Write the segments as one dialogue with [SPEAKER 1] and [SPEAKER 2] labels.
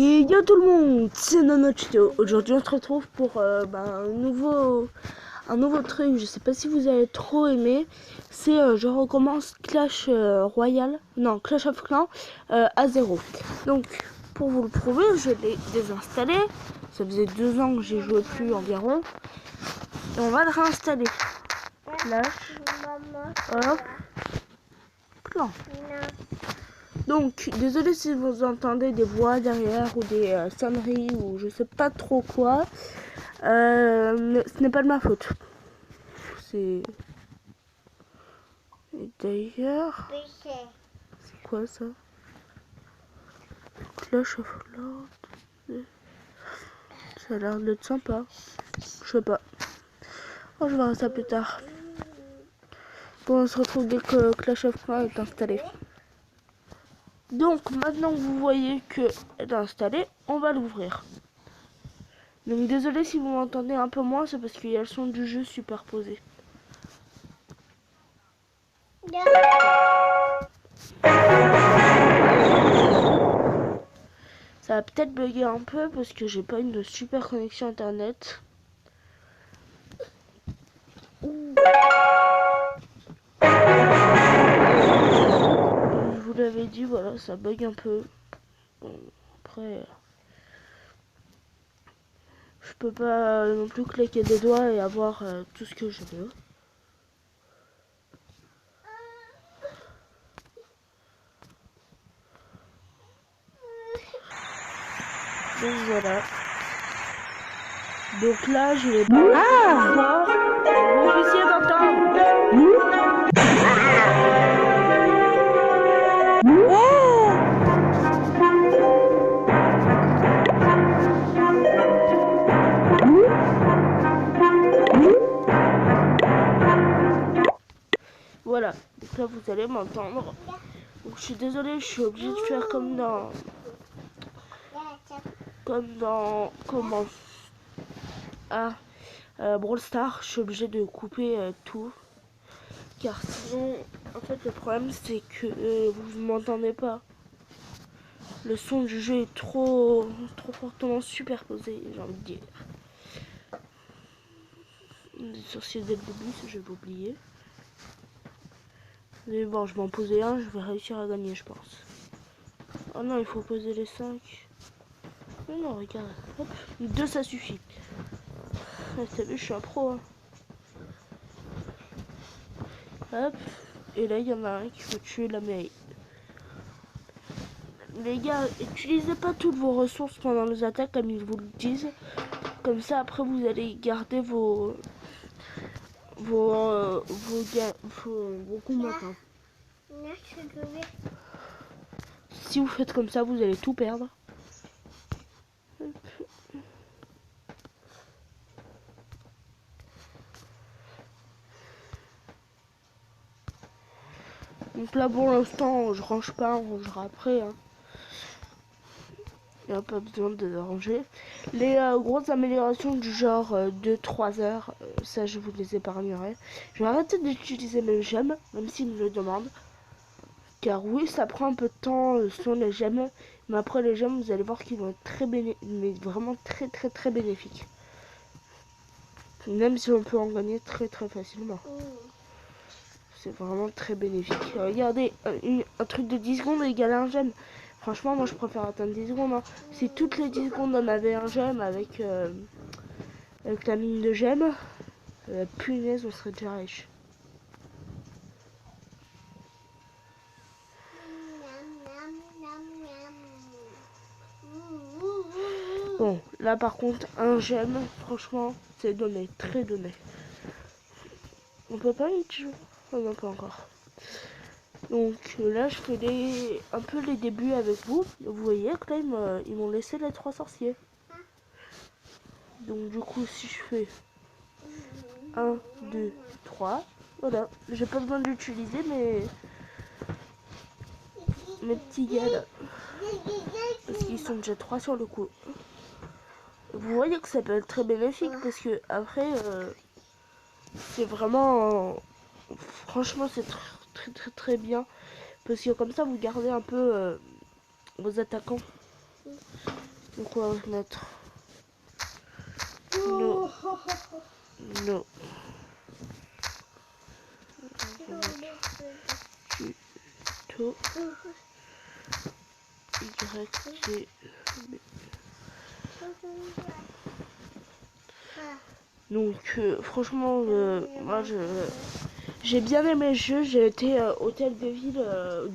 [SPEAKER 1] Et yo tout le monde, c'est Nonochito. Aujourd'hui on se retrouve pour un nouveau truc. Je sais pas si vous allez trop aimer. C'est je recommence Clash Royale, non Clash of Clans à 0. Donc pour vous le prouver, je l'ai désinstallé. Ça faisait 2 ans que j'y jouais plus environ. Et on va le réinstaller. Clash of Clans. Donc, désolé si vous entendez des voix derrière ou des sonneries ou je sais pas trop quoi. Mais ce n'est pas de ma faute. C'est... Et d'ailleurs... C'est quoi ça? Clash of Clans. Ça a l'air d'être sympa. Je sais pas. Oh, je verrai ça plus tard. Bon, on se retrouve dès que Clash of Clans est installé. Donc, maintenant que vous voyez qu'elle est installée, on va l'ouvrir. Donc désolé si vous m'entendez un peu moins, c'est parce qu'il y a le son du jeu superposé. Ça va peut-être bugger un peu parce que j'ai pas une super connexion internet. Je vous l'avais dit, voilà, ça bug un peu. Bon, après, je peux pas non plus claquer des doigts et avoir tout ce que je veux. Donc voilà. Donc là, je vais pas fort. Vous puissiez m'entendre. Voilà, donc là vous allez m'entendre. Donc je suis désolée, je suis obligée de faire comment Brawl Stars, je suis obligée de couper tout. Car sinon, en fait le problème c'est que vous ne m'entendez pas. Le son du jeu est trop fortement superposé, j'ai envie de dire. Des sorciers dès le début, ça j'avais oublié. Mais bon, je vais en poser un, je vais réussir à gagner, je pense. Oh non, il faut poser les 5. Mais non, regarde. Hop, 2 ça suffit. T'as vu, je suis un pro. Hein. Hop. Et là, il y en a un qui faut tuer la mairie. Les gars, utilisez pas toutes vos ressources pendant les attaques comme ils vous le disent. Comme ça, après, vous allez garder vos combattants. Si vous faites comme ça, vous allez tout perdre. Donc là, pour l'instant, je range pas, on rangera après. Hein. Il n'y a pas besoin de ranger. Les grosses améliorations du genre 2-3 heures, ça je vous les épargnerai. Je vais arrêter d'utiliser mes gemmes, même s'ils me le demandent. Car oui, ça prend un peu de temps sur les gemmes. Mais après les gemmes, vous allez voir qu'ils vont être mais vraiment très bénéfiques. Même si on peut en gagner très facilement. C'est vraiment très bénéfique. Regardez, un truc de 10 secondes égale un gemme. Franchement, moi je préfère atteindre 10 secondes. Hein. Si toutes les 10 secondes on avait un gemme avec la mine de gemmes, punaise, on serait déjà riche. Bon, là par contre, un gemme, franchement, c'est donné, très donné. On peut pas une jeu. Oh non, pas encore. Donc là, je fais un peu les débuts avec vous. Vous voyez que là, ils m'ont laissé les 3 sorciers. Donc du coup, si je fais 1, 2, 3, voilà. J'ai pas besoin d'utiliser mes petits gars là. Parce qu'ils sont déjà 3 sur le coup. Vous voyez que ça peut être très bénéfique parce que après, c'est vraiment... franchement, c'est très bien. Parce que comme ça, vous gardez un peu vos attaquants. Donc on va mettre no, no. Tuto Y G. Donc franchement moi j'ai bien aimé le jeu. J'ai été hôtel de ville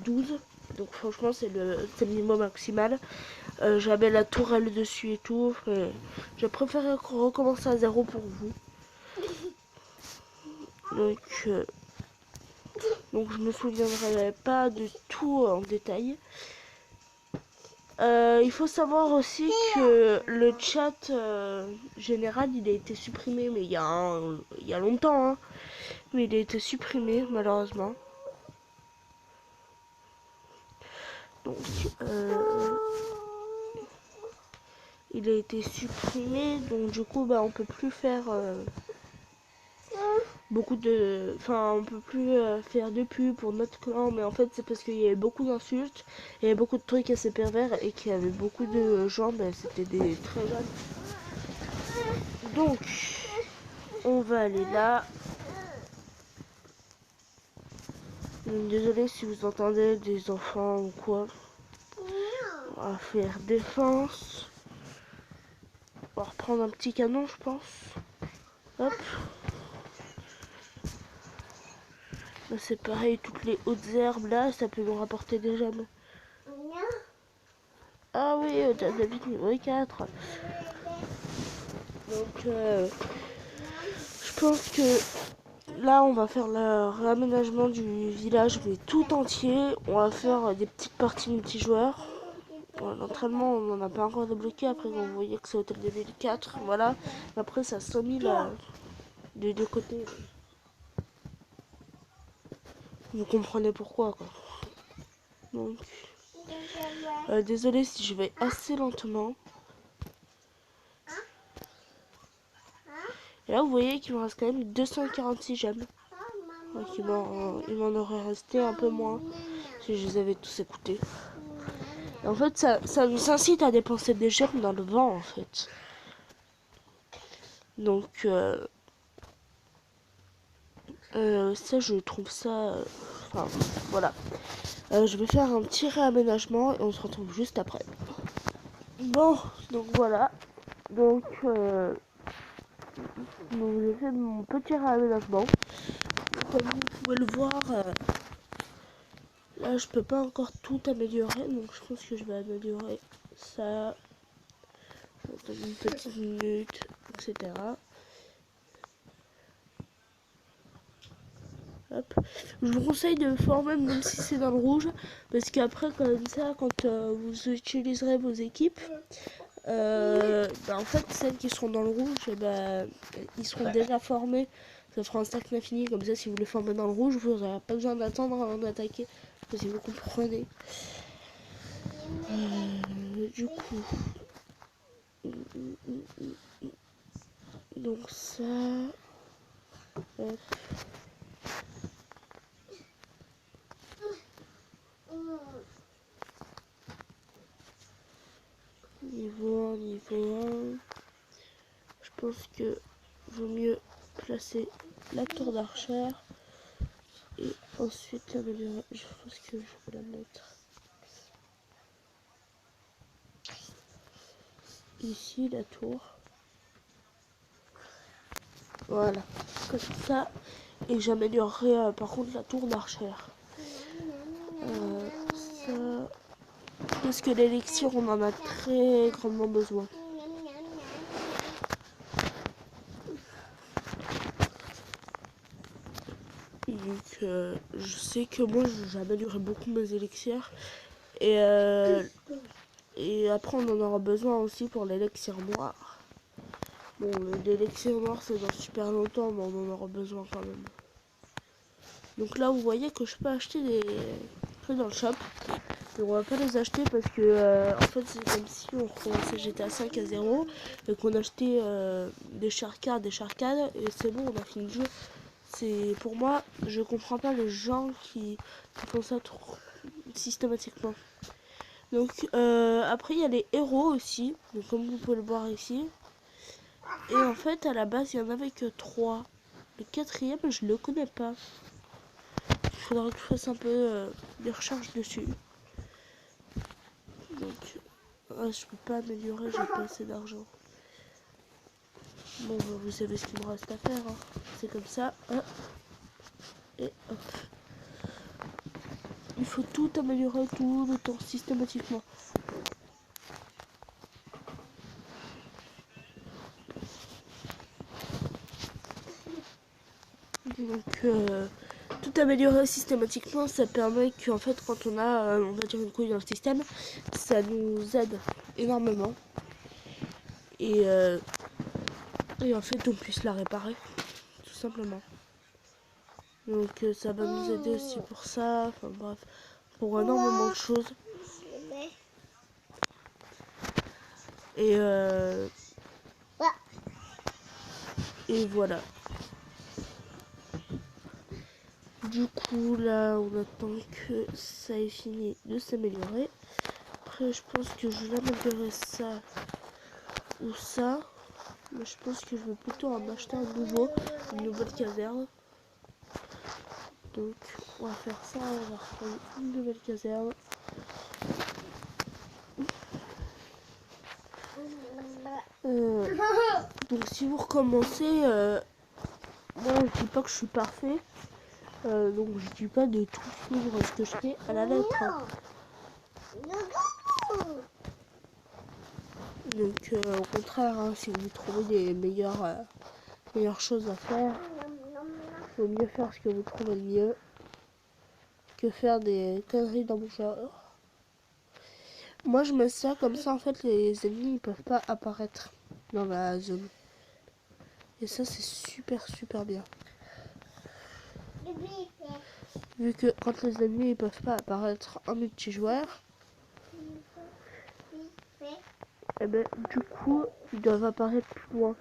[SPEAKER 1] 12. Donc franchement c'est le niveau maximal. J'avais la tourelle dessus et tout. J'ai préféré recommencer à 0 pour vous. Donc je me souviendrai pas de tout en détail. Il faut savoir aussi que le chat général il a été supprimé, mais il y a longtemps, hein. Mais il a été supprimé malheureusement. Donc il a été supprimé, donc du coup bah on peut plus faire beaucoup de, enfin on peut plus faire de pub pour notre clan, mais en fait c'est parce qu'il y avait beaucoup d'insultes, il y avait beaucoup de trucs assez pervers et qu'il y avait beaucoup de gens, bah, c'était des très jeunes. Donc on va aller là. Désolé si vous entendez des enfants ou quoi. On va faire défense. On va reprendre un petit canon, je pense. Hop. Là, c'est pareil, toutes les hautes herbes là, ça peut nous rapporter des gemmes. Ah oui, David niveau 4. Donc, je pense que là, on va faire le réaménagement du village, mais tout entier. On va faire des petites parties multijoueurs. L'entraînement, on n'en a pas encore débloqué. Après, vous voyez que c'est hôtel 2004. Voilà. Après, ça a 100 000 des deux côtés. Vous comprenez pourquoi, quoi. Donc, désolé si je vais assez lentement. Et là, vous voyez qu'il me reste quand même 246 gemmes. Donc, il m'en aurait resté un peu moins si je les avais tous écoutés. Et en fait, ça nous incite à dépenser des gemmes dans le vent, en fait. Donc, ça, je trouve ça... Enfin, voilà. Je vais faire un petit réaménagement et on se retrouve juste après. Bon, donc voilà. Donc, j'ai fait mon petit réaménagement. Comme vous pouvez le voir, là je peux pas encore tout améliorer, donc je pense que je vais améliorer ça dans une petite minute, etc. Hop. Je vous conseille de former même si c'est dans le rouge, parce qu'après comme ça, quand vous utiliserez vos équipes, en fait celles qui seront dans le rouge, ils seront déjà formés. Ça fera un stack infini, comme ça si vous les formez dans le rouge, vous n'aurez pas besoin d'attendre avant d'attaquer, si vous comprenez. Du coup, donc ça, hop. Niveau 1, niveau 1. Je pense que vaut mieux placer la tour d'archère et ensuite l'améliorer. Je pense que je vais la mettre ici, la tour. Voilà, comme ça. Et j'améliorerai par contre la tour d'archère. Ça, parce que l'élixir, on en a très grandement besoin. Donc, je sais que moi, j'améliorerai beaucoup mes élixirs. Et après, on en aura besoin aussi pour l'élixir noir. Bon, l'élixir noir, c'est dans super longtemps, mais on en aura besoin quand même. Donc là, vous voyez que je peux acheter des trucs dans le shop. Mais on va pas les acheter parce que, en fait, c'est comme si on recommençait GTA 5 à 0 et qu'on achetait des charcades, et c'est bon, on a fini le jeu. C'est, pour moi, je comprends pas les gens qui font ça trop systématiquement. Donc après il y a les héros aussi, donc comme vous pouvez le voir ici. Et en fait à la base il y en avait que 3. Le quatrième je le connais pas. Il faudra que je fasse un peu des recherches dessus. Donc je peux pas améliorer, j'ai pas assez d'argent. Bon bah, vous savez ce qu'il me reste à faire, hein. C'est comme ça. Hop. Et hop. Il faut tout améliorer tout le temps systématiquement. Donc tout améliorer systématiquement, ça permet qu'en fait quand on a on va dire une couille dans le système, ça nous aide énormément. Et en fait on puisse la réparer, tout simplement. Donc ça va nous aider aussi pour ça, enfin bref, pour énormément de choses. Et voilà. Du coup là on attend que ça ait fini de s'améliorer. Après je pense que je vais améliorer ça ou ça. Mais je pense que je vais plutôt en acheter un nouveau, une nouvelle caserne. Donc on va faire ça, on va reprendre une nouvelle caserne. Donc si vous recommencez, moi je dis pas que je suis parfait. Donc je dis pas de tout suivre ce que je fais à la lettre. Donc au contraire, hein, si vous trouvez des meilleures choses à faire, il vaut mieux faire ce que vous trouvez le mieux que faire des conneries dans mon genre. Moi je mets ça comme ça, en fait les ennemis ils peuvent pas apparaître dans la zone. Et ça c'est super bien. Vu que quand les ennemis ils peuvent pas apparaître en multijoueur, et ben du coup ils doivent apparaître plus loin.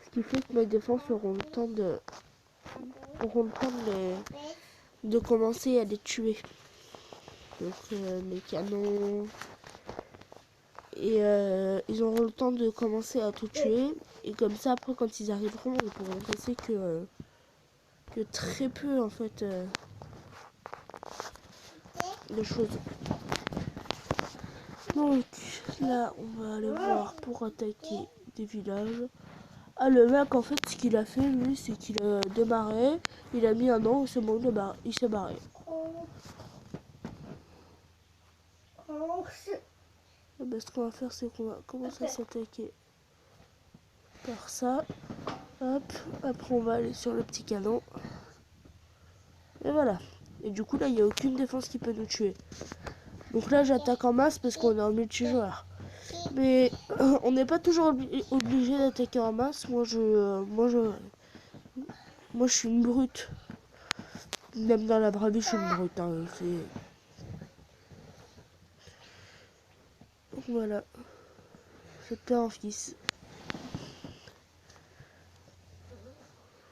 [SPEAKER 1] Ce qui fait que mes défenses auront le temps de commencer à les tuer. Donc mes canons. Et ils auront le temps de commencer à tout tuer. Et comme ça après quand ils arriveront ils pourront passer que très peu en fait de choses. Donc là on va aller voir pour attaquer des villages. Ah le mec en fait ce qu'il a fait lui c'est qu'il a démarré, il a mis un an et c'est bon il s'est barré. Et ben, ce qu'on va faire c'est qu'on va commencer à s'attaquer par ça. Hop, après on va aller sur le petit canon. Et voilà. Et du coup là il n'y a aucune défense qui peut nous tuer. Donc là j'attaque en masse parce qu'on est en multijoueur. Mais on n'est pas toujours obligé d'attaquer en masse. Moi je suis une brute. Même dans la vraie vie je suis une brute. Hein. Voilà. C'était un fils.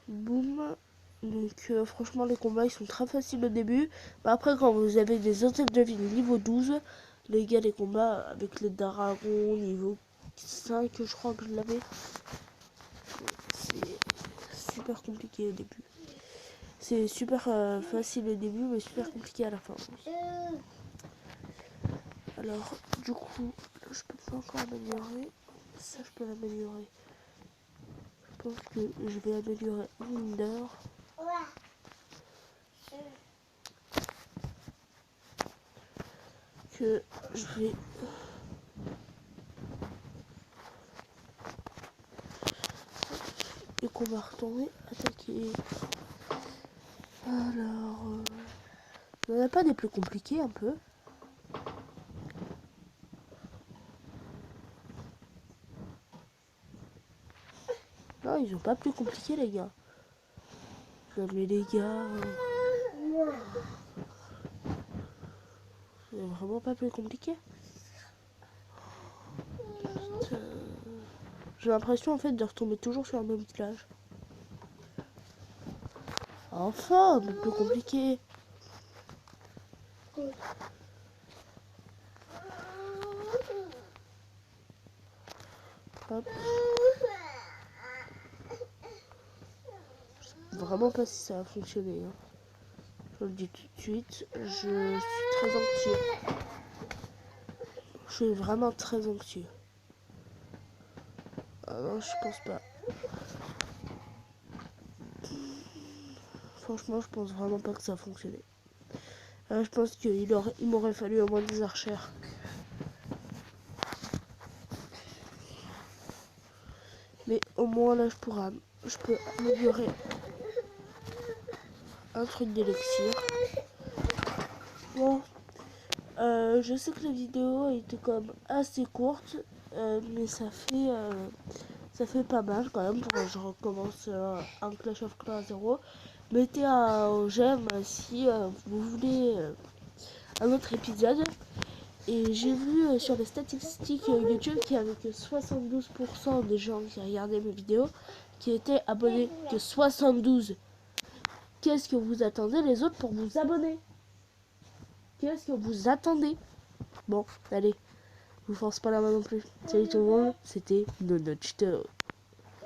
[SPEAKER 1] Boum. Donc franchement les combats ils sont très faciles au début. Bah, après quand vous avez des hôtels de ville niveau 12, les gars les combats avec les dragons niveau 5 je crois que je l'avais. C'est super compliqué au début. C'est super facile au début mais super compliqué à la fin. Alors du coup là, je peux pas encore améliorer. Ça je peux l'améliorer. Je pense que je vais améliorer Winder. Que je vais et qu'on va retourner attaquer. Alors il n'y en a pas des plus compliqués un peu? Non, ils ont pas plus compliqué les gars. Non mais les gars, c'est vraiment pas plus compliqué. J'ai l'impression en fait de retomber toujours sur le même village. Enfin, mais plus compliqué. Hop. Je sais vraiment pas si ça va fonctionner. Hein. Je le dis tout de suite, je suis très anxieux. Je suis vraiment très anxieux. Ah non, je pense pas. Franchement, je pense vraiment pas que ça a fonctionné. Je pense qu'il m'aurait fallu au moins des archères. Mais au moins là, je peux améliorer un truc d'élixir. Bon, je sais que la vidéo était quand même assez courte, mais ça fait pas mal quand même pour que je recommence un Clash of Clans 0. Mettez un j'aime si vous voulez un autre épisode. Et j'ai vu sur les statistiques YouTube qu'il y avait que 72% des gens qui regardaient mes vidéos qui étaient abonnés. Que 72. Qu'est-ce que vous attendez les autres pour vous abonner? Qu'est-ce que vous attendez? Bon, allez, je vous force pas la main non plus. Salut tout le monde, c'était Nonotchito.